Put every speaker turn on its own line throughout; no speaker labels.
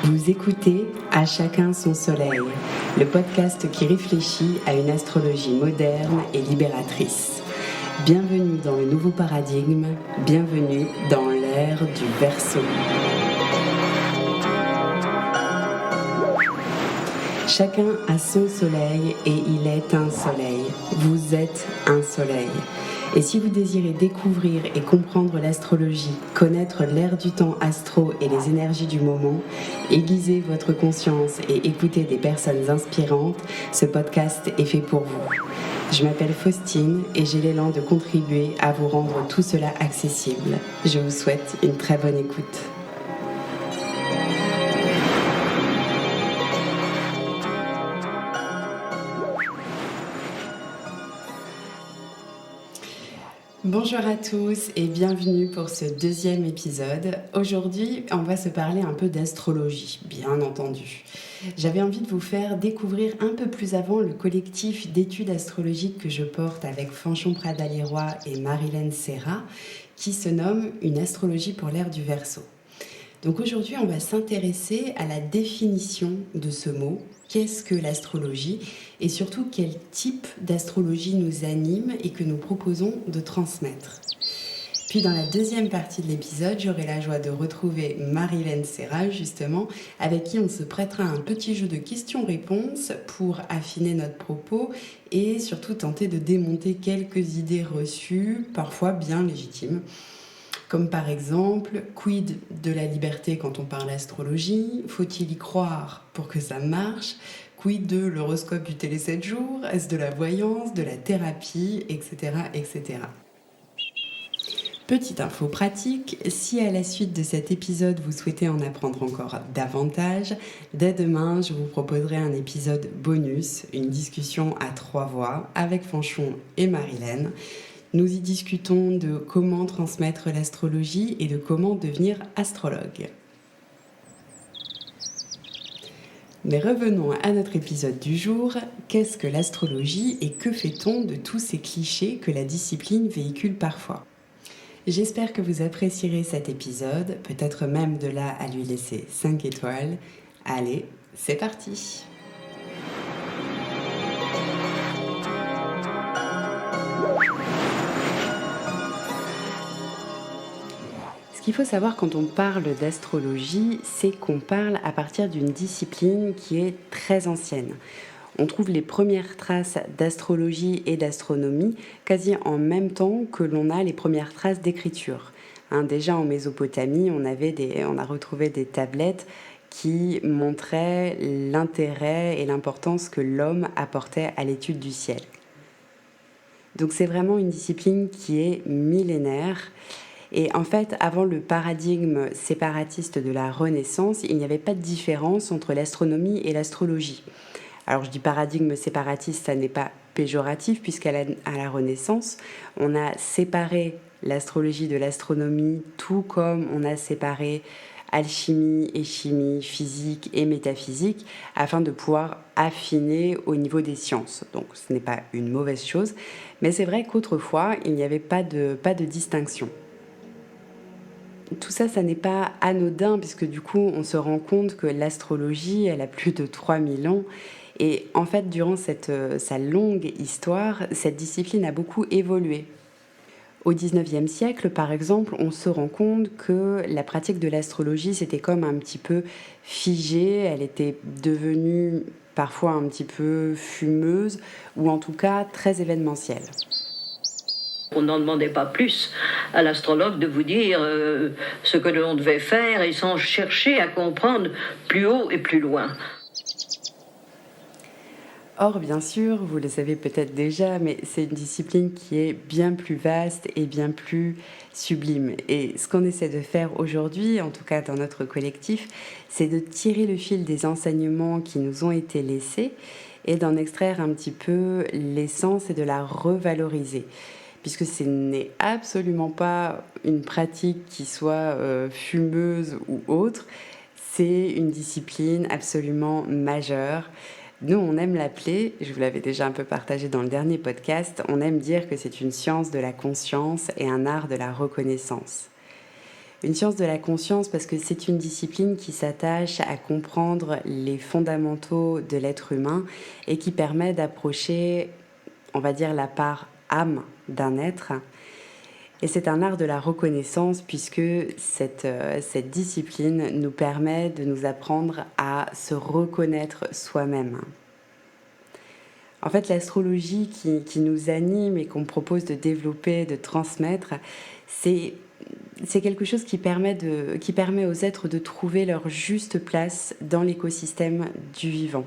Vous écoutez À chacun son soleil, le podcast qui réfléchit à une astrologie moderne et libératrice. Bienvenue dans le nouveau paradigme, bienvenue dans l'ère du Verseau. Chacun a son soleil et il est un soleil. Vous êtes un soleil. Et si vous désirez découvrir et comprendre l'astrologie, connaître l'ère du temps astro et les énergies du moment, aiguiser votre conscience et écouter des personnes inspirantes, ce podcast est fait pour vous. Je m'appelle Faustine et j'ai l'élan de contribuer à vous rendre tout cela accessible. Je vous souhaite une très bonne écoute. Bonjour à tous et bienvenue pour ce deuxième épisode. Aujourd'hui, on va se parler un peu d'astrologie, bien entendu. J'avais envie de vous faire découvrir un peu plus avant le collectif d'études astrologiques que je porte avec Fanchon Pradaliroy et Marilène Serra, qui se nomme Une astrologie pour l'ère du Verseau. Donc aujourd'hui, on va s'intéresser à la définition de ce mot. Qu'est-ce que l'astrologie et surtout quel type d'astrologie nous anime et que nous proposons de transmettre. Puis dans la deuxième partie de l'épisode, j'aurai la joie de retrouver Marilène Serra justement, avec qui on se prêtera un petit jeu de questions-réponses pour affiner notre propos et surtout tenter de démonter quelques idées reçues, parfois bien légitimes. Comme par exemple, quid de la liberté quand on parle astrologie? Faut-il y croire pour que ça marche? Quid de l'horoscope du télé 7 jours? Est-ce de la voyance, de la thérapie, etc., etc. Petite info pratique, si à la suite de cet épisode vous souhaitez en apprendre encore davantage, dès demain je vous proposerai un épisode bonus, une discussion à 3 voix avec Fanchon et Marilène. Nous y discutons de comment transmettre l'astrologie et de comment devenir astrologue. Mais revenons à notre épisode du jour. Qu'est-ce que l'astrologie et que fait-on de tous ces clichés que la discipline véhicule parfois ? J'espère que vous apprécierez cet épisode, peut-être même de là à lui laisser 5 étoiles. Allez, c'est parti! Ce qu'il faut savoir quand on parle d'astrologie, c'est qu'on parle à partir d'une discipline qui est très ancienne. On trouve les premières traces d'astrologie et d'astronomie quasi en même temps que l'on a les premières traces d'écriture. Déjà en Mésopotamie, on a retrouvé des tablettes qui montraient l'intérêt et l'importance que l'homme apportait à l'étude du ciel. Donc c'est vraiment une discipline qui est millénaire. Et en fait, avant le paradigme séparatiste de la Renaissance, il n'y avait pas de différence entre l'astronomie et l'astrologie. Alors je dis paradigme séparatiste, ça n'est pas péjoratif, puisqu'à la Renaissance, on a séparé l'astrologie de l'astronomie, tout comme on a séparé alchimie et chimie, physique et métaphysique, afin de pouvoir affiner au niveau des sciences. Donc ce n'est pas une mauvaise chose, mais c'est vrai qu'autrefois, il n'y avait pas de distinction. Tout ça, ça n'est pas anodin, puisque du coup, on se rend compte que l'astrologie, elle a plus de 3000 ans. Et en fait, durant sa longue histoire, cette discipline a beaucoup évolué. Au XIXe siècle, par exemple, on se rend compte que la pratique de l'astrologie, c'était comme un petit peu figé, elle était devenue parfois un petit peu fumeuse, ou en tout cas très événementielle.
On n'en demandait pas plus à l'astrologue de vous dire ce que l'on devait faire et sans chercher à comprendre plus haut et plus loin.
Or, bien sûr, vous le savez peut-être déjà, mais c'est une discipline qui est bien plus vaste et bien plus sublime. Et ce qu'on essaie de faire aujourd'hui, en tout cas dans notre collectif, c'est de tirer le fil des enseignements qui nous ont été laissés et d'en extraire un petit peu l'essence et de la revaloriser. Puisque ce n'est absolument pas une pratique qui soit fumeuse ou autre, c'est une discipline absolument majeure. Nous, on aime l'appeler, je vous l'avais déjà un peu partagé dans le dernier podcast, on aime dire que c'est une science de la conscience et un art de la reconnaissance. Une science de la conscience parce que c'est une discipline qui s'attache à comprendre les fondamentaux de l'être humain et qui permet d'approcher, on va dire, la part âme d'un être. Et c'est un art de la reconnaissance puisque cette discipline nous permet de nous apprendre à se reconnaître soi-même. En fait, l'astrologie qui nous anime et qu'on me propose de développer, de transmettre, c'est quelque chose qui permet aux êtres de trouver leur juste place dans l'écosystème du vivant.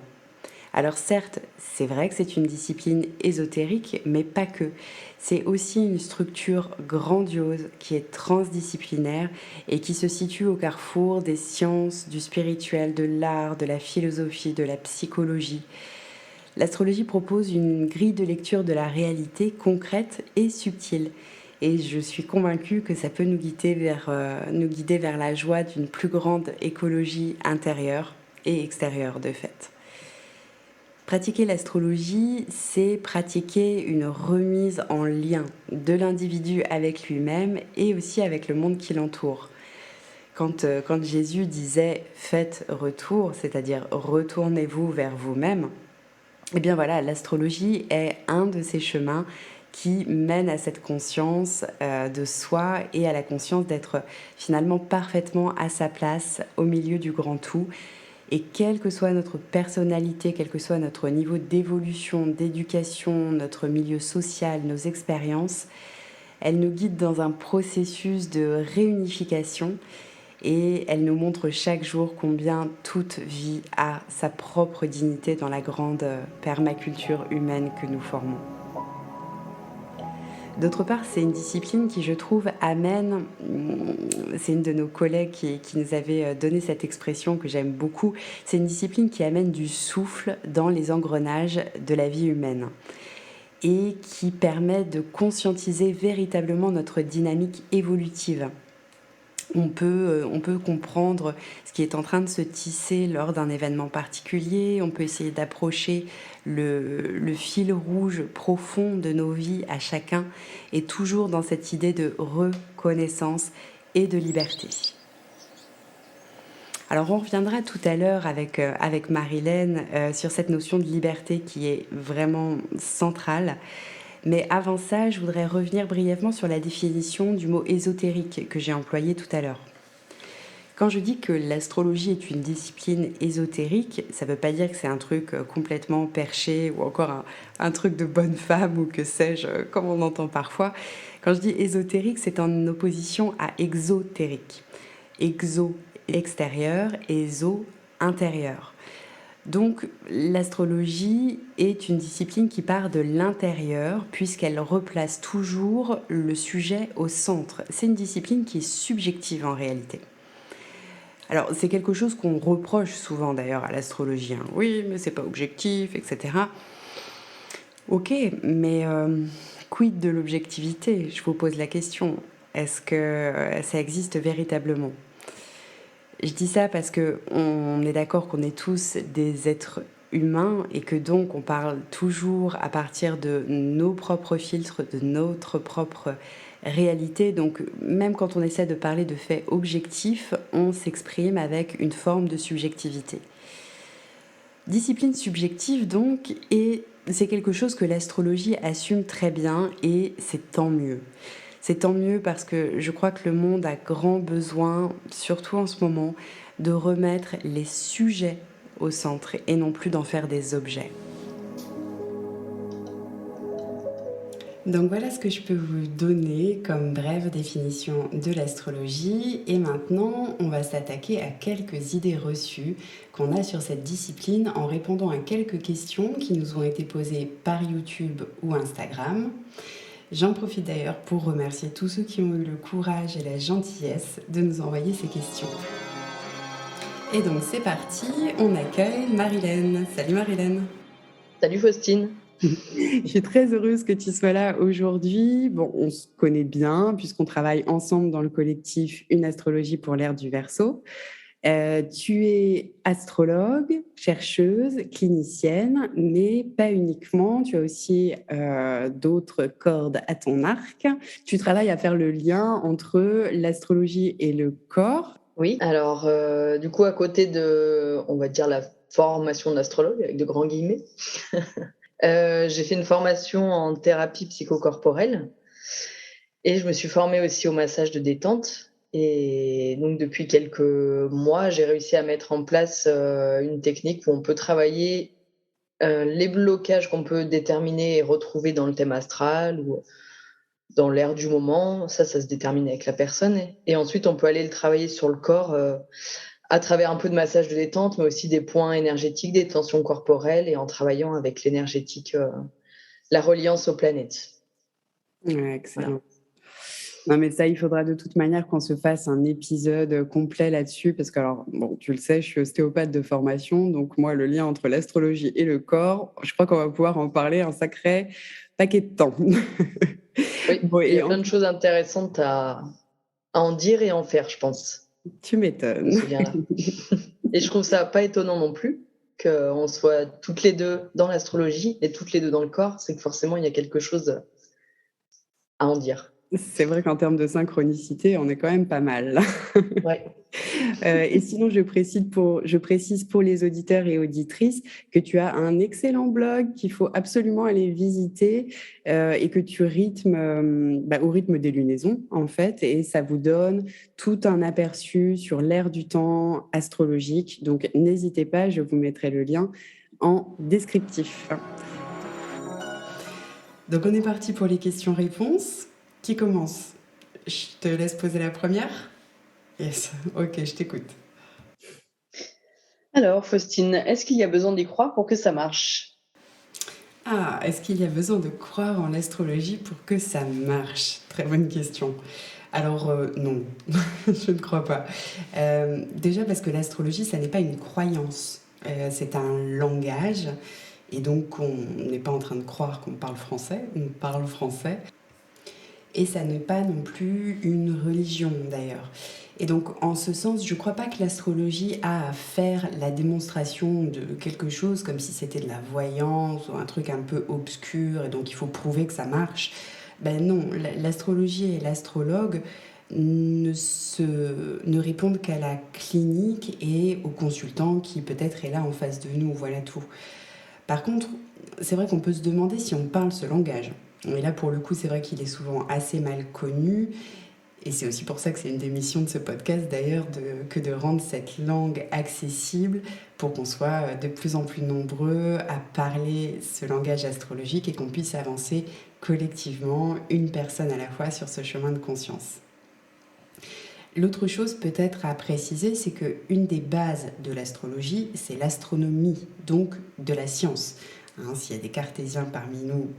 Alors certes, c'est vrai que c'est une discipline ésotérique, mais pas que. C'est aussi une structure grandiose qui est transdisciplinaire et qui se situe au carrefour des sciences, du spirituel, de l'art, de la philosophie, de la psychologie. L'astrologie propose une grille de lecture de la réalité concrète et subtile. Et je suis convaincue que ça peut nous guider vers la joie d'une plus grande écologie intérieure et extérieure de fait. Pratiquer l'astrologie, c'est pratiquer une remise en lien de l'individu avec lui-même et aussi avec le monde qui l'entoure. Quand Jésus disait « faites retour », c'est-à-dire « retournez-vous vers vous-même », eh bien voilà, l'astrologie est un de ces chemins qui mène à cette conscience de soi et à la conscience d'être finalement parfaitement à sa place au milieu du grand tout. Et quelle que soit notre personnalité, quel que soit notre niveau d'évolution, d'éducation, notre milieu social, nos expériences, elle nous guide dans un processus de réunification et elle nous montre chaque jour combien toute vie a sa propre dignité dans la grande permaculture humaine que nous formons. D'autre part, c'est une discipline qui, je trouve, amène, c'est une de nos collègues qui nous avait donné cette expression que j'aime beaucoup, c'est une discipline qui amène du souffle dans les engrenages de la vie humaine et qui permet de conscientiser véritablement notre dynamique évolutive. On peut comprendre ce qui est en train de se tisser lors d'un événement particulier, on peut essayer d'approcher le fil rouge profond de nos vies à chacun, et toujours dans cette idée de reconnaissance et de liberté. Alors on reviendra tout à l'heure avec Marilène sur cette notion de liberté qui est vraiment centrale. Mais avant ça, je voudrais revenir brièvement sur la définition du mot ésotérique que j'ai employé tout à l'heure. Quand je dis que l'astrologie est une discipline ésotérique, ça ne veut pas dire que c'est un truc complètement perché ou encore un truc de bonne femme ou que sais-je, comme on entend parfois. Quand je dis ésotérique, c'est en opposition à exotérique. Exo, extérieur, éso, intérieur. Donc l'astrologie est une discipline qui part de l'intérieur puisqu'elle replace toujours le sujet au centre. C'est une discipline qui est subjective en réalité. Alors c'est quelque chose qu'on reproche souvent d'ailleurs à l'astrologie. Oui, mais c'est pas objectif, etc. Ok, mais quid de l'objectivité? Je vous pose la question. Est-ce que ça existe véritablement? Je dis ça parce qu'on est d'accord qu'on est tous des êtres humains et que donc on parle toujours à partir de nos propres filtres, de notre propre réalité. Donc même quand on essaie de parler de faits objectifs, on s'exprime avec une forme de subjectivité. Discipline subjective donc, et c'est quelque chose que l'astrologie assume très bien et c'est tant mieux. C'est tant mieux parce que je crois que le monde a grand besoin, surtout en ce moment, de remettre les sujets au centre et non plus d'en faire des objets. Donc voilà ce que je peux vous donner comme brève définition de l'astrologie. Et maintenant, on va s'attaquer à quelques idées reçues qu'on a sur cette discipline en répondant à quelques questions qui nous ont été posées par YouTube ou Instagram. J'en profite d'ailleurs pour remercier tous ceux qui ont eu le courage et la gentillesse de nous envoyer ces questions. Et donc c'est parti, on accueille Marilène. Salut Marilène.
Salut Faustine.
Je suis très heureuse que tu sois là aujourd'hui. Bon, on se connaît bien puisqu'on travaille ensemble dans le collectif Une astrologie pour l'ère du Verseau. Tu es astrologue, chercheuse, clinicienne, mais pas uniquement. Tu as aussi d'autres cordes à ton arc. Tu travailles à faire le lien entre l'astrologie et le corps.
Oui, alors du coup, à côté de, on va dire, la formation d'astrologue, avec de grands guillemets, j'ai fait une formation en thérapie psychocorporelle et je me suis formée aussi au massage de détente. Et donc, depuis quelques mois, j'ai réussi à mettre en place une technique où on peut travailler les blocages qu'on peut déterminer et retrouver dans le thème astral ou dans l'air du moment. Ça se détermine avec la personne. Et ensuite, on peut aller le travailler sur le corps à travers un peu de massage de détente, mais aussi des points énergétiques, des tensions corporelles et en travaillant avec l'énergétique, la reliance aux planètes.
Ouais,
Voilà.
excellent. Non, mais ça, il faudra de toute manière qu'on se fasse un épisode complet là-dessus, parce que, alors, bon, tu le sais, je suis ostéopathe de formation, donc moi, le lien entre l'astrologie et le corps, je crois qu'on va pouvoir en parler un sacré paquet de temps.
Oui,
Bon,
il y
et
a plein de choses intéressantes à en dire et en faire, je pense,
tu
de
m'étonnes.
ce lien-là. Et je trouve ça pas étonnant non plus qu'on soit toutes les deux dans l'astrologie et toutes les deux dans le corps. C'est que forcément, il y a quelque chose à en dire.
C'est vrai qu'en termes de synchronicité, on est quand même pas mal.
Ouais.
Et sinon, je précise pour les auditeurs et auditrices que tu as un excellent blog qu'il faut absolument aller visiter et que tu rythmes au rythme des lunaisons, en fait, et ça vous donne tout un aperçu sur l'ère du temps astrologique. Donc, n'hésitez pas, je vous mettrai le lien en descriptif. Donc, on est parti pour les questions-réponses. Qui commence? Je te laisse poser la première. Yes, ok, je t'écoute.
Alors, Faustine, est-ce qu'il y a besoin d'y croire pour que ça marche?
Ah, est-ce qu'il y a besoin de croire en l'astrologie pour que ça marche? Très bonne question. Alors non, je ne crois pas. Déjà parce que l'astrologie, ça n'est pas une croyance, c'est un langage. Et donc on n'est pas en train de croire qu'on parle français, on parle français. Et ça n'est pas non plus une religion d'ailleurs. Et donc en ce sens, je ne crois pas que l'astrologie a à faire la démonstration de quelque chose comme si c'était de la voyance ou un truc un peu obscur et donc il faut prouver que ça marche. Ben non, l'astrologie et l'astrologue ne répondent qu'à la clinique et au consultant qui peut-être est là en face de nous, voilà tout. Par contre, c'est vrai qu'on peut se demander si on parle ce langage. Mais là, pour le coup, c'est vrai qu'il est souvent assez mal connu. Et c'est aussi pour ça que c'est une des missions de ce podcast, d'ailleurs, que de rendre cette langue accessible pour qu'on soit de plus en plus nombreux à parler ce langage astrologique et qu'on puisse avancer collectivement, une personne à la fois, sur ce chemin de conscience. L'autre chose peut-être à préciser, c'est qu'une des bases de l'astrologie, c'est l'astronomie, donc de la science. Hein, s'il y a des cartésiens parmi nous,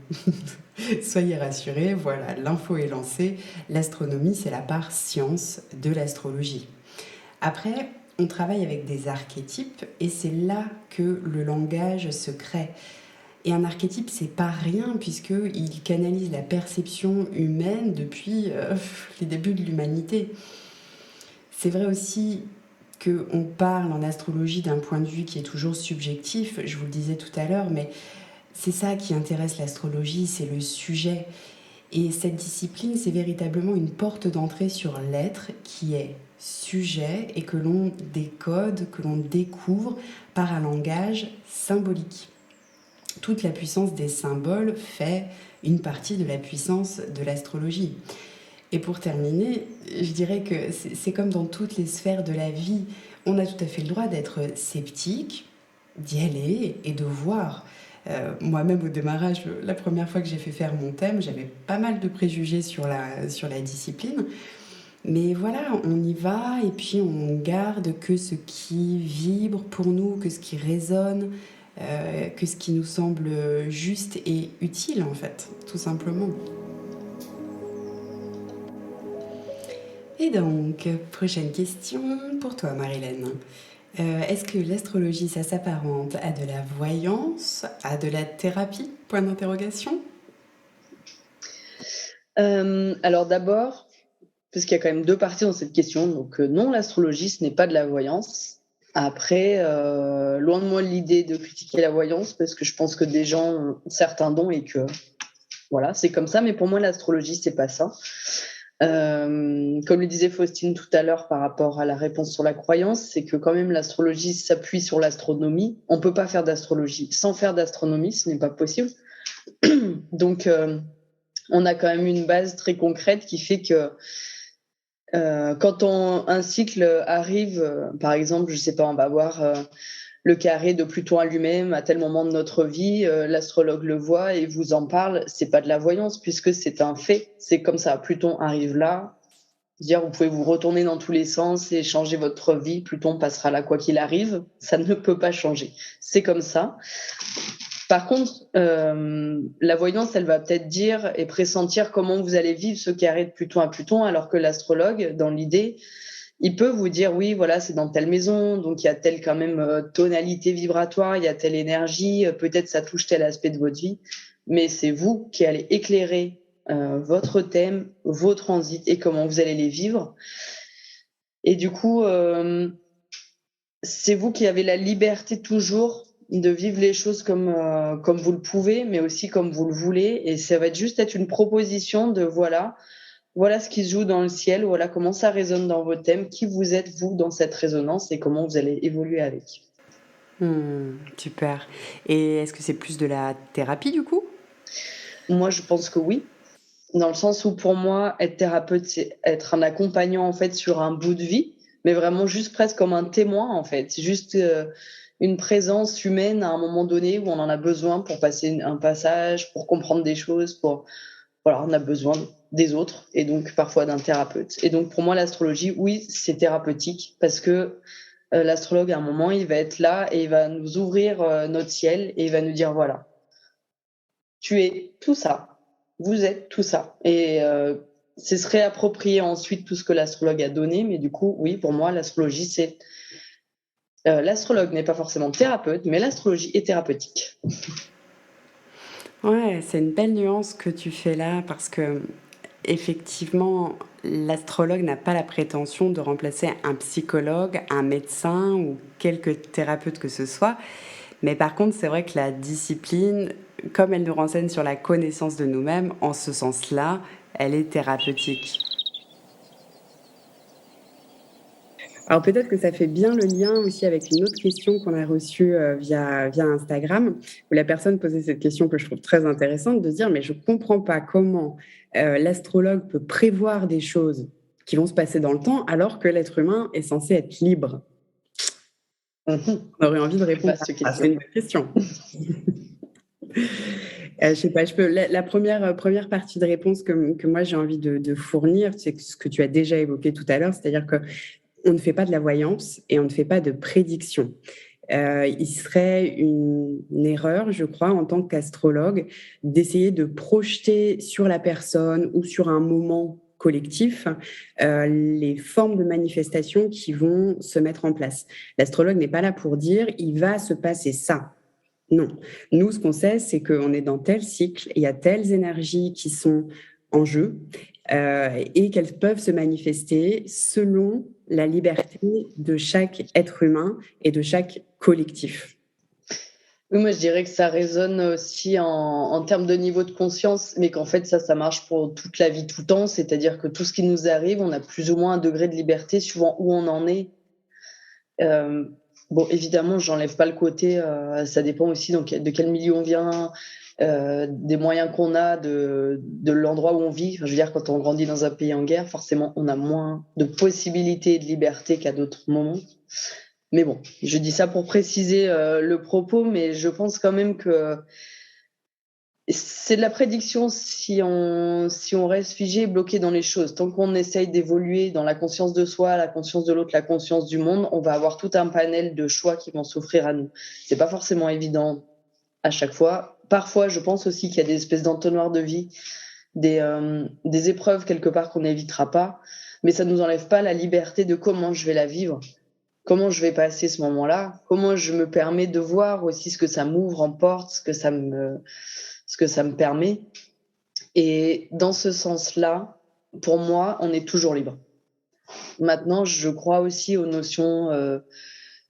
soyez rassurés, voilà, l'info est lancée. L'astronomie, c'est la part science de l'astrologie. Après, on travaille avec des archétypes et c'est là que le langage se crée. Et un archétype, c'est pas rien puisqu'il canalise la perception humaine depuis les débuts de l'humanité. C'est vrai aussi qu'on parle en astrologie d'un point de vue qui est toujours subjectif, je vous le disais tout à l'heure, mais c'est ça qui intéresse l'astrologie, c'est le sujet. Et cette discipline, c'est véritablement une porte d'entrée sur l'être qui est sujet et que l'on décode, que l'on découvre par un langage symbolique. Toute la puissance des symboles fait une partie de la puissance de l'astrologie. Et pour terminer, je dirais que c'est comme dans toutes les sphères de la vie, on a tout à fait le droit d'être sceptique, d'y aller et de voir. Moi-même au démarrage, la première fois que j'ai fait faire mon thème, j'avais pas mal de préjugés sur la discipline. Mais voilà, on y va et puis on garde que ce qui vibre pour nous, que ce qui résonne, que ce qui nous semble juste et utile en fait, tout simplement. Et donc, prochaine question pour toi, Marilène. Est-ce que l'astrologie, ça s'apparente à de la voyance, à de la thérapie? Point d'interrogation.
Alors d'abord, parce qu'il y a quand même deux parties dans cette question. Donc non, l'astrologie, ce n'est pas de la voyance. Après, loin de moi l'idée de critiquer la voyance, parce que je pense que des gens ont certains dons et que voilà, c'est comme ça. Mais pour moi, l'astrologie, c'est pas ça. Comme le disait Faustine tout à l'heure par rapport à la réponse sur la croyance, c'est que quand même l'astrologie s'appuie sur l'astronomie. On peut pas faire d'astrologie sans faire d'astronomie, ce n'est pas possible. Donc, on a quand même une base très concrète qui fait que quand un cycle arrive, par exemple, je sais pas, on va voir le carré de Pluton à lui-même à tel moment de notre vie, l'astrologue le voit et vous en parle. C'est pas de la voyance puisque c'est un fait. C'est comme ça. Pluton arrive là. Dire, vous pouvez vous retourner dans tous les sens et changer votre vie. Pluton passera là quoi qu'il arrive. Ça ne peut pas changer. C'est comme ça. Par contre, la voyance, elle va peut-être dire et pressentir comment vous allez vivre ce carré de Pluton à Pluton, alors que l'astrologue, dans l'idée, il peut vous dire oui, voilà, c'est dans telle maison, donc il y a telle quand même tonalité vibratoire, il y a telle énergie, peut-être ça touche tel aspect de votre vie, mais c'est vous qui allez éclairer votre thème, vos transits et comment vous allez les vivre. Et du coup, c'est vous qui avez la liberté toujours de vivre les choses comme vous le pouvez, mais aussi comme vous le voulez. Et ça va juste être une proposition de voilà ce qui se joue dans le ciel, voilà comment ça résonne dans vos thèmes, qui vous êtes vous dans cette résonance et comment vous allez évoluer avec.
Super. Et est-ce que c'est plus de la thérapie du coup ?
Moi, je pense que oui. Dans le sens où pour moi, être thérapeute, c'est être un accompagnant en fait sur un bout de vie, mais vraiment juste presque comme un témoin en fait. C'est juste une présence humaine à un moment donné où on en a besoin pour passer un passage, pour comprendre des choses, voilà, on a besoin des autres et donc parfois d'un thérapeute. Et donc pour moi, l'astrologie, oui, c'est thérapeutique parce que l'astrologue à un moment, il va être là et il va nous ouvrir notre ciel et il va nous dire voilà, tu es tout ça, vous êtes tout ça. Et c'est se réapproprier ensuite tout ce que l'astrologue a donné, mais du coup, oui, pour moi, l'astrologie, c'est l'astrologue n'est pas forcément thérapeute, mais l'astrologie est thérapeutique.
Ouais, c'est une belle nuance que tu fais là parce que effectivement, l'astrologue n'a pas la prétention de remplacer un psychologue, un médecin ou quelque thérapeute que ce soit. Mais par contre, c'est vrai que la discipline, comme elle nous renseigne sur la connaissance de nous-mêmes, en ce sens-là, elle est thérapeutique. Alors peut-être que ça fait bien le lien aussi avec une autre question qu'on a reçue via Instagram, où la personne posait cette question que je trouve très intéressante, de se dire mais je ne comprends pas comment l'astrologue peut prévoir des choses qui vont se passer dans le temps alors que l'être humain est censé être libre. On aurait envie de répondre à c'est une bonne question. Je sais pas, la première partie de réponse que moi j'ai envie de fournir, c'est ce que tu as déjà évoqué tout à l'heure, c'est-à-dire que on ne fait pas de la voyance et on ne fait pas de prédiction. Il serait une erreur, je crois, en tant qu'astrologue, d'essayer de projeter sur la personne ou sur un moment collectif les formes de manifestation qui vont se mettre en place. L'astrologue n'est pas là pour dire « il va se passer ça ». Non. Nous, ce qu'on sait, c'est qu'on est dans tel cycle, il y a telles énergies qui sont en jeu et qu'elles peuvent se manifester selon la liberté de chaque être humain et de chaque collectif.
Oui, moi, je dirais que ça résonne aussi en termes de niveau de conscience, mais qu'en fait, ça marche pour toute la vie, tout le temps. C'est-à-dire que tout ce qui nous arrive, on a plus ou moins un degré de liberté suivant où on en est. Bon, évidemment, j'enlève pas le côté, ça dépend aussi de quel milieu on vient, des moyens qu'on a, de l'endroit où on vit. Enfin, je veux dire, quand on grandit dans un pays en guerre, forcément, on a moins de possibilités et de liberté qu'à d'autres moments. Mais bon, je dis ça pour préciser le propos, mais je pense quand même que c'est de la prédiction si on reste figé, bloqué dans les choses. Tant qu'on essaye d'évoluer dans la conscience de soi, la conscience de l'autre, la conscience du monde, on va avoir tout un panel de choix qui vont s'offrir à nous. C'est pas forcément évident à chaque fois. Parfois, je pense aussi qu'il y a des espèces d'entonnoirs de vie, des épreuves quelque part qu'on n'évitera pas, mais ça nous enlève pas la liberté de comment je vais la vivre. Comment je vais passer ce moment-là, comment je me permets de voir aussi ce que ça m'ouvre en porte, ce que ça me permet. Et dans ce sens-là, pour moi, on est toujours libre. Maintenant, je crois aussi aux notions,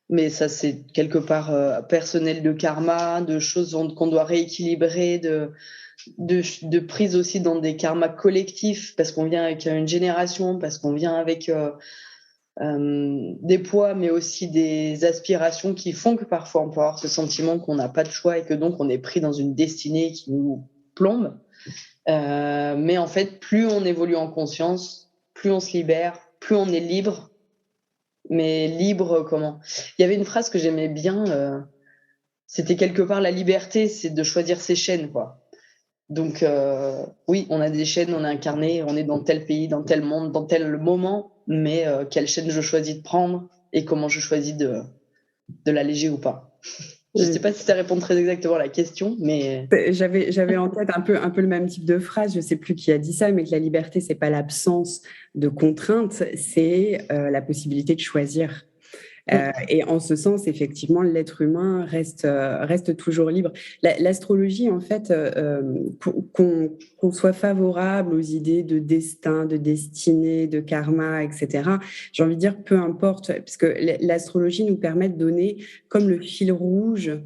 mais ça c'est quelque part personnel, de karma, de choses qu'on doit rééquilibrer, de prise aussi dans des karmas collectifs, parce qu'on vient avec une génération, parce qu'on vient avec des poids, mais aussi des aspirations qui font que parfois on peut avoir ce sentiment qu'on n'a pas de choix et que donc on est pris dans une destinée qui nous plombe. Mais en fait, plus on évolue en conscience, plus on se libère, plus on est libre. Mais libre, comment? Il y avait une phrase que j'aimais bien, c'était quelque part la liberté, c'est de choisir ses chaînes, quoi. Donc, oui, on a des chaînes, on est incarné, on est dans tel pays, dans tel monde, dans tel moment, mais quelle chaîne je choisis de prendre et comment je choisis de l'alléger ou pas. Je ne sais pas si ça répond très exactement à la question, mais...
J'avais en tête un peu le même type de phrase, je ne sais plus qui a dit ça, mais que la liberté, ce n'est pas l'absence de contraintes, c'est la possibilité de choisir. Et en ce sens, effectivement, l'être humain reste toujours libre. L'astrologie, en fait, qu'on soit favorable aux idées de destin, de destinée, de karma, etc., j'ai envie de dire peu importe, parce que l'astrologie nous permet de donner comme le fil rouge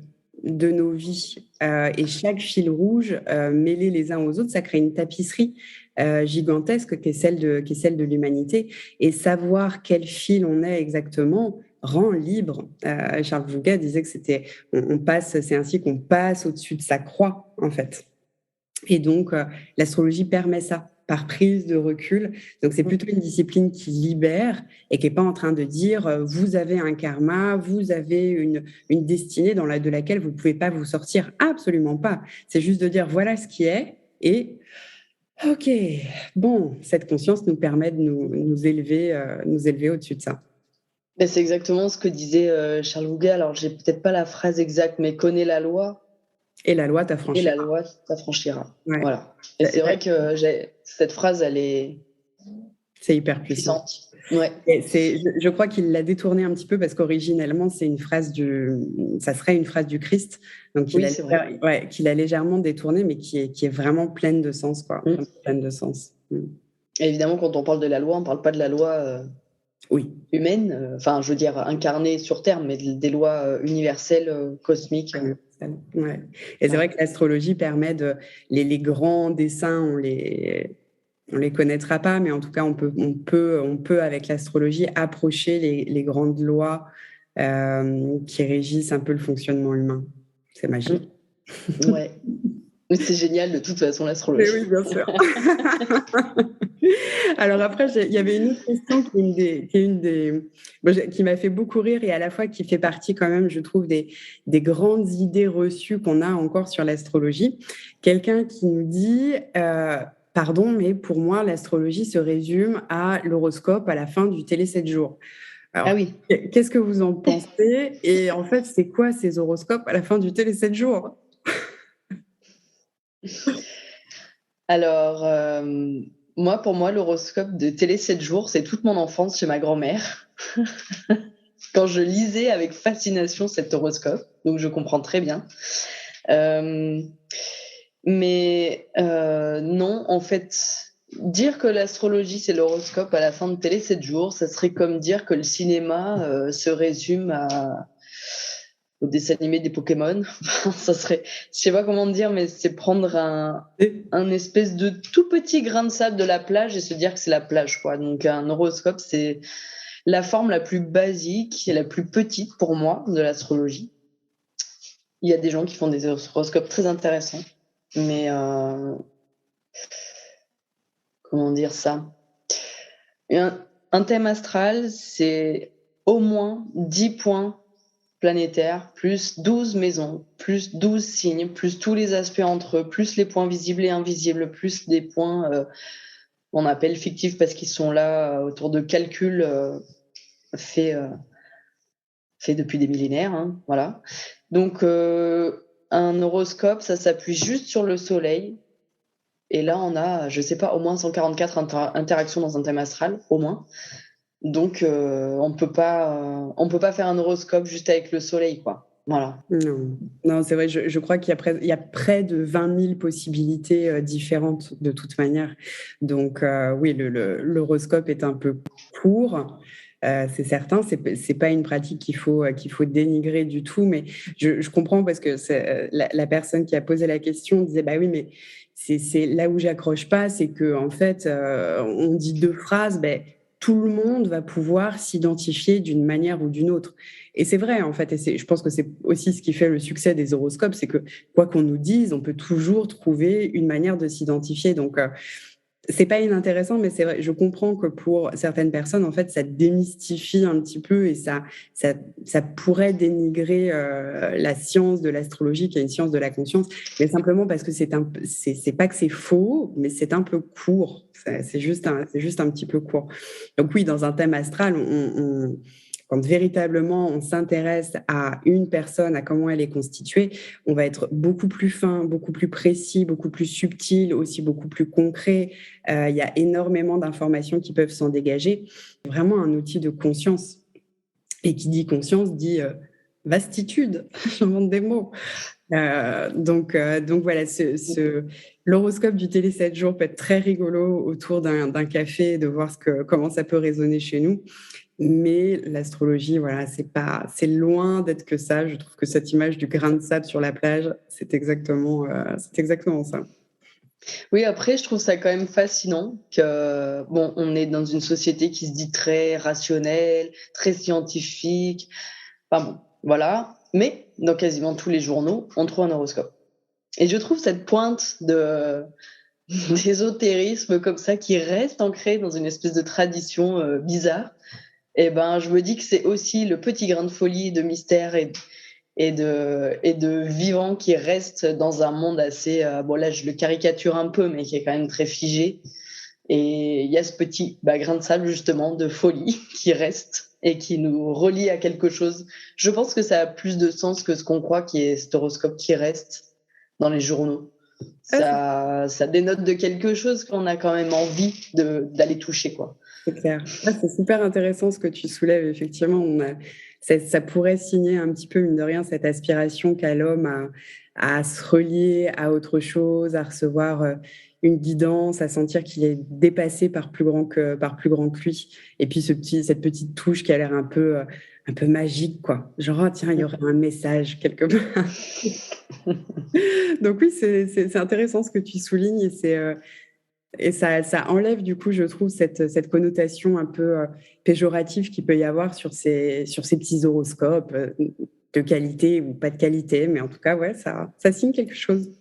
de nos vies. Et chaque fil rouge, mêlé les uns aux autres, ça crée une tapisserie gigantesque qui est celle de l'humanité. Et savoir quel fil on est exactement rend libre. Charles Vouga disait que c'est ainsi qu'on passe au-dessus de sa croix, en fait. Et donc, l'astrologie permet ça, par prise de recul. Donc, c'est plutôt une discipline qui libère et qui n'est pas en train de dire vous avez un karma, vous avez une destinée de laquelle vous ne pouvez pas vous sortir. Absolument pas. C'est juste de dire voilà ce qui est et OK, bon, cette conscience nous permet de nous élever au-dessus de ça.
Ben, c'est exactement ce que disait Charles Vouga. Alors, j'ai peut-être pas la phrase exacte, mais connais la loi.
Et la loi
Et
t'affranchira.
la loi t'affranchira.
Ouais.
Voilà. Et c'est vrai que cette phrase, elle est
c'est hyper puissant.
puissante. Ouais.
Et je crois qu'il l'a détourné un petit peu parce qu'originellement, ça serait une phrase du Christ. Donc, qu'il a légèrement détourné, mais qui est vraiment pleine de sens, quoi. Pleine de sens.
Et évidemment, quand on parle de la loi, on ne parle pas de la loi humaine, enfin, je veux dire, incarnée sur Terre, mais des lois universelles, cosmiques.
Ouais. Et c'est vrai que l'astrologie permet les grands dessins, on les connaîtra pas, mais en tout cas, on peut avec l'astrologie approcher les grandes lois qui régissent un peu le fonctionnement humain. C'est magique.
Ouais. C'est génial de toute façon, l'astrologie.
Mais oui, bien sûr. Alors après, il y avait une autre question qui m'a fait beaucoup rire et à la fois qui fait partie quand même, je trouve, des grandes idées reçues qu'on a encore sur l'astrologie. Quelqu'un qui nous dit pardon, mais pour moi, l'astrologie se résume à l'horoscope à la fin du Télé 7 jours. Alors,
oui.
Qu'est-ce que vous en pensez? Et en fait, c'est quoi ces horoscopes à la fin du Télé 7 jours?
Alors, pour moi, l'horoscope de Télé 7 jours, c'est toute mon enfance chez ma grand-mère. Quand je lisais avec fascination cet horoscope, donc je comprends très bien. Mais non, en fait, dire que l'astrologie, c'est l'horoscope à la fin de Télé 7 jours, ça serait comme dire que le cinéma se résume au dessin animé des Pokémon. Ça serait, je sais pas comment dire, mais c'est prendre un espèce de tout petit grain de sable de la plage et se dire que c'est la plage, quoi. Donc un horoscope, c'est la forme la plus basique et la plus petite pour moi de l'astrologie. Il y a des gens qui font des horoscopes très intéressants, mais comment dire ça? Un thème astral, c'est au moins 10 points planétaire, plus 12 maisons, plus 12 signes, plus tous les aspects entre eux, plus les points visibles et invisibles, plus des points qu'on appelle fictifs parce qu'ils sont là autour de calculs faits depuis des millénaires. Hein, voilà. Donc, un horoscope, ça s'appuie juste sur le soleil. Et là, on a, je sais pas, au moins 144 interactions dans un thème astral, au moins. Donc, on peut pas faire un horoscope juste avec le soleil, quoi. Voilà.
Non, non, c'est vrai, je crois il y a près de 20 000 possibilités différentes de toute manière. Donc, oui, l'horoscope est un peu court, c'est certain. C'est pas une pratique qu'il faut dénigrer du tout, mais je comprends parce que la personne qui a posé la question disait bah oui, mais c'est là où j'accroche pas, c'est que en fait, on dit deux phrases, ben, tout le monde va pouvoir s'identifier d'une manière ou d'une autre. Et c'est vrai, en fait, je pense que c'est aussi ce qui fait le succès des horoscopes, c'est que quoi qu'on nous dise, on peut toujours trouver une manière de s'identifier. Donc, c'est pas inintéressant, mais c'est vrai, je comprends que pour certaines personnes, en fait, ça démystifie un petit peu et ça, ça pourrait dénigrer la science de l'astrologie, qui est une science de la conscience, mais simplement parce que c'est pas que c'est faux, mais c'est un peu court. C'est juste un petit peu court. Donc oui, dans un thème astral, quand véritablement on s'intéresse à une personne, à comment elle est constituée, on va être beaucoup plus fin, beaucoup plus précis, beaucoup plus subtil, aussi beaucoup plus concret. Il y a énormément d'informations qui peuvent s'en dégager. Vraiment un outil de conscience. Et qui dit conscience dit vastitude. J'invente des mots. Donc voilà, l'horoscope du Télé 7 jours peut être très rigolo autour d'un café, de voir comment ça peut résonner chez nous. Mais l'astrologie, voilà, c'est loin d'être que ça. Je trouve que cette image du grain de sable sur la plage, c'est exactement ça.
Oui, après, je trouve ça quand même fascinant que, bon, on est dans une société qui se dit très rationnelle, très scientifique. Enfin bon, voilà. Mais dans quasiment tous les journaux, on trouve un horoscope. Et je trouve cette pointe d'ésotérisme comme ça qui reste ancrée dans une espèce de tradition bizarre. Et ben, je me dis que c'est aussi le petit grain de folie, de mystère et de vivant qui reste dans un monde assez, bon là je le caricature un peu, mais qui est quand même très figé. Et il y a ce petit grain de sable justement de folie qui reste et qui nous relie à quelque chose. Je pense que ça a plus de sens que ce qu'on croit, qui est cet horoscope qui reste dans les journaux.
Ah,
Ça dénote de quelque chose qu'on a quand même envie d'aller toucher, quoi.
c'est clair. Ah, c'est super intéressant ce que tu soulèves. Effectivement, ça pourrait signer un petit peu, mine de rien, cette aspiration qu'a l'homme à se relier à autre chose, à recevoir une guidance, à sentir qu'il est dépassé par plus grand que lui. Et puis cette petite touche qui a l'air un peu magique, quoi. Genre, ah, tiens, il y aurait un message quelque part. Donc oui, c'est intéressant ce que tu soulignes et ça enlève du coup, je trouve, cette connotation un peu péjorative qu'il peut y avoir sur ces petits horoscopes de qualité ou pas de qualité, mais en tout cas, ouais, ça signe quelque chose.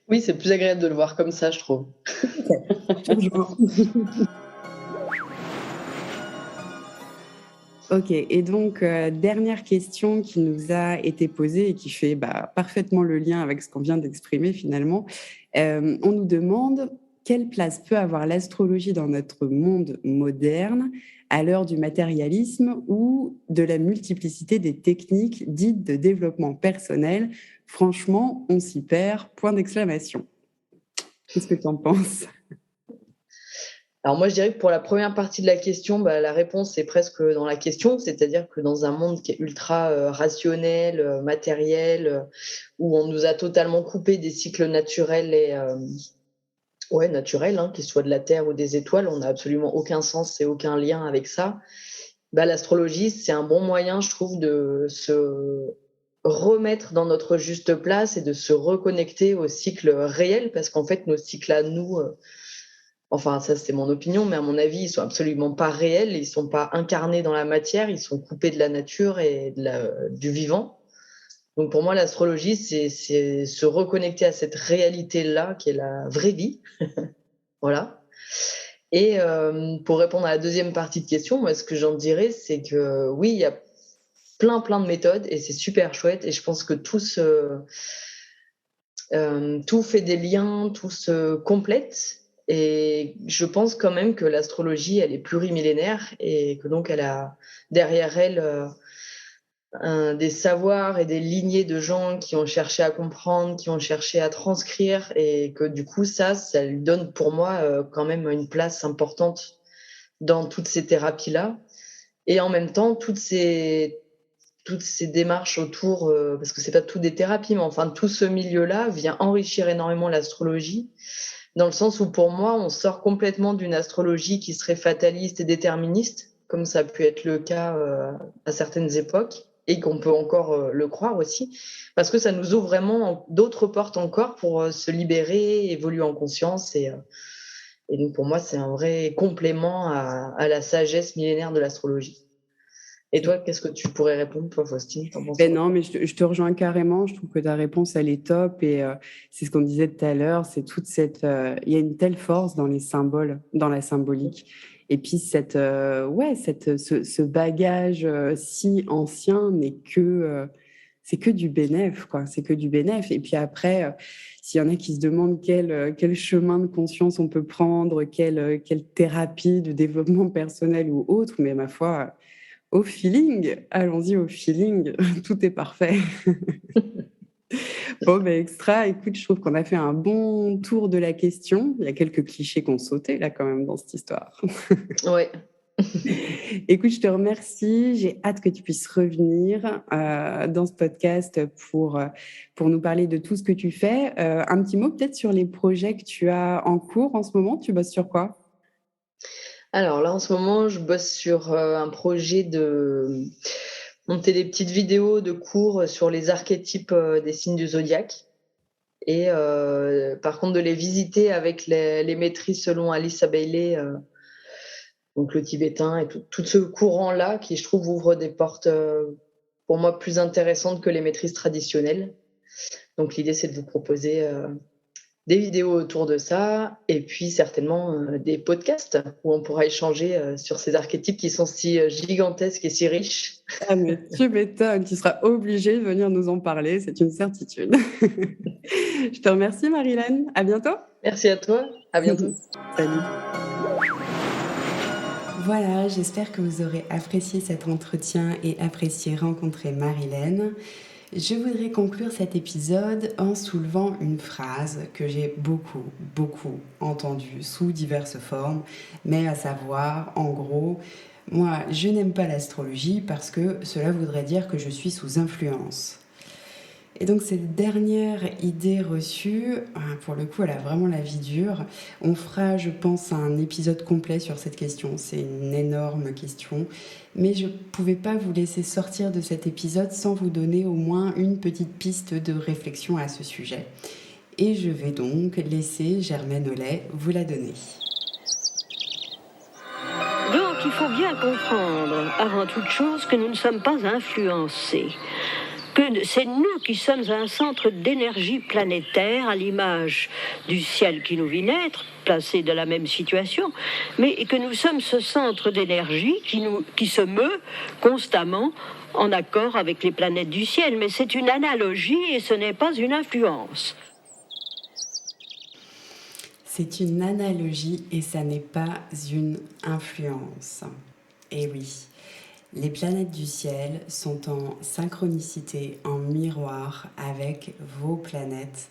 Oui, c'est plus agréable de le voir comme ça, je trouve.
Ok, et donc dernière question qui nous a été posée et qui fait parfaitement le lien avec ce qu'on vient d'exprimer finalement. On nous demande quelle place peut avoir l'astrologie dans notre monde moderne à l'heure du matérialisme ou de la multiplicité des techniques dites de développement personnel. Franchement, on s'y perd, point d'exclamation. Qu'est-ce que tu en penses?
Alors moi, je dirais que pour la première partie de la question, la réponse est presque dans la question, c'est-à-dire que dans un monde qui est ultra rationnel, matériel, où on nous a totalement coupé des cycles naturels et naturels, hein, qu'ils soient de la Terre ou des étoiles, on n'a absolument aucun sens et aucun lien avec ça. L'astrologie, c'est un bon moyen, je trouve, de se remettre dans notre juste place et de se reconnecter aux cycles réels, parce qu'en fait, nos cycles à nous, enfin, ça c'est mon opinion, mais à mon avis, ils sont absolument pas réels, ils sont pas incarnés dans la matière, ils sont coupés de la nature et du vivant. Donc pour moi, l'astrologie, c'est se reconnecter à cette réalité-là, qui est la vraie vie. Voilà. Et pour répondre à la deuxième partie de question, moi, ce que j'en dirais, c'est que oui, il y a plein de méthodes et c'est super chouette. Et je pense que tout fait des liens, tout se complète. Et je pense quand même que l'astrologie, elle est plurimillénaire et que donc elle a derrière elle des savoirs et des lignées de gens qui ont cherché à comprendre, qui ont cherché à transcrire et que du coup, ça lui donne pour moi quand même une place importante dans toutes ces thérapies-là. Et en même temps, toutes ces toutes ces démarches autour, parce que c'est pas tout des thérapies, mais enfin tout ce milieu-là vient enrichir énormément l'astrologie, dans le sens où pour moi, on sort complètement d'une astrologie qui serait fataliste et déterministe, comme ça a pu être le cas à certaines époques, et qu'on peut encore le croire aussi, parce que ça nous ouvre vraiment d'autres portes encore pour se libérer, évoluer en conscience, et donc pour moi, c'est un vrai complément à la sagesse millénaire de l'astrologie. Et toi, qu'est-ce que tu pourrais répondre, toi, Faustine? T'en penses quoi?
Non, mais je te rejoins carrément. Je trouve que ta réponse, elle est top. Et c'est ce qu'on disait tout à l'heure. C'est toute cette. Il y a une telle force dans les symboles, dans la symbolique. Et puis, ce bagage si ancien n'est que. C'est que du bénéf, quoi. C'est que du bénéf. Et puis après, s'il y en a qui se demandent quel chemin de conscience on peut prendre, quelle thérapie de développement personnel ou autre, mais ma foi. Au feeling, allons-y au feeling, tout est parfait. Bon, ben extra, écoute, je trouve qu'on a fait un bon tour de la question. Il y a quelques clichés qu'on sautait là quand même dans cette histoire.
Ouais.
Écoute, je te remercie. J'ai hâte que tu puisses revenir dans ce podcast pour nous parler de tout ce que tu fais. Un petit mot peut-être sur les projets que tu as en cours en ce moment. Tu bosses sur quoi ?
Alors là, en ce moment, je bosse sur un projet de monter des petites vidéos de cours sur les archétypes des signes du zodiaque. Et par contre, de les visiter avec les maîtrises selon Alice Bailey, donc le tibétain et tout ce courant-là qui, je trouve, ouvre des portes pour moi plus intéressantes que les maîtrises traditionnelles. Donc l'idée, c'est de vous proposer des vidéos autour de ça et puis certainement des podcasts où on pourra échanger sur ces archétypes qui sont si gigantesques et si riches.
Ah mais tu m'étonnes, tu seras obligée de venir nous en parler, c'est une certitude. Je te remercie Marilène, à bientôt.
Merci à toi, à bientôt.
Salut. Voilà, j'espère que vous aurez apprécié cet entretien et apprécié rencontrer Marilène. Je voudrais conclure cet épisode en soulevant une phrase que j'ai beaucoup entendue sous diverses formes, mais à savoir, en gros, moi, je n'aime pas l'astrologie parce que cela voudrait dire que je suis sous influence. Et donc cette dernière idée reçue, pour le coup, elle a vraiment la vie dure. On fera, je pense, un épisode complet sur cette question. C'est une énorme question. Mais je ne pouvais pas vous laisser sortir de cet épisode sans vous donner au moins une petite piste de réflexion à ce sujet. Et je vais donc laisser Germaine Hollet vous la donner.
Donc il faut bien comprendre, avant toute chose, que nous ne sommes pas influencés. Que c'est nous qui sommes un centre d'énergie planétaire à l'image du ciel qui nous vit naître, placé de la même situation, mais que nous sommes ce centre d'énergie qui se meut constamment en accord avec les planètes du ciel. Mais c'est une analogie et ce n'est pas une influence.
C'est une analogie et ça n'est pas une influence. Et oui. Les planètes du ciel sont en synchronicité, en miroir avec vos planètes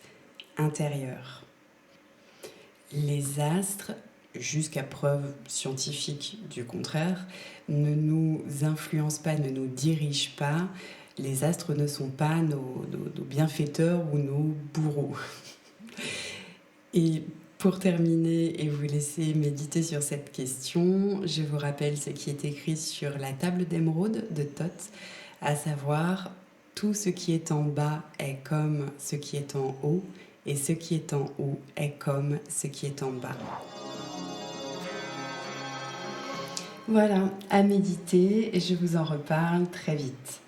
intérieures. Les astres, jusqu'à preuve scientifique du contraire, ne nous influencent pas, ne nous dirigent pas. Les astres ne sont pas nos bienfaiteurs ou nos bourreaux. Et pour terminer et vous laisser méditer sur cette question, je vous rappelle ce qui est écrit sur la table d'émeraude de Thoth, à savoir tout ce qui est en bas est comme ce qui est en haut et ce qui est en haut est comme ce qui est en bas. Voilà, à méditer et je vous en reparle très vite.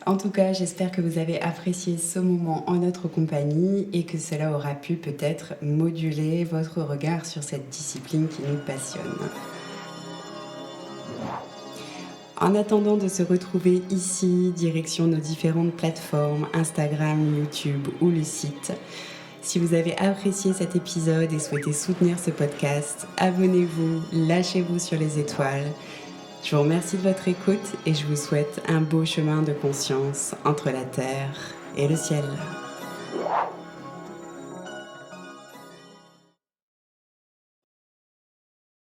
En tout cas, j'espère que vous avez apprécié ce moment en notre compagnie et que cela aura pu peut-être moduler votre regard sur cette discipline qui nous passionne. En attendant de se retrouver ici, direction nos différentes plateformes, Instagram, YouTube ou le site, si vous avez apprécié cet épisode et souhaitez soutenir ce podcast, abonnez-vous, lâchez-vous sur les étoiles. Je vous remercie de votre écoute et je vous souhaite un beau chemin de conscience entre la terre et le ciel.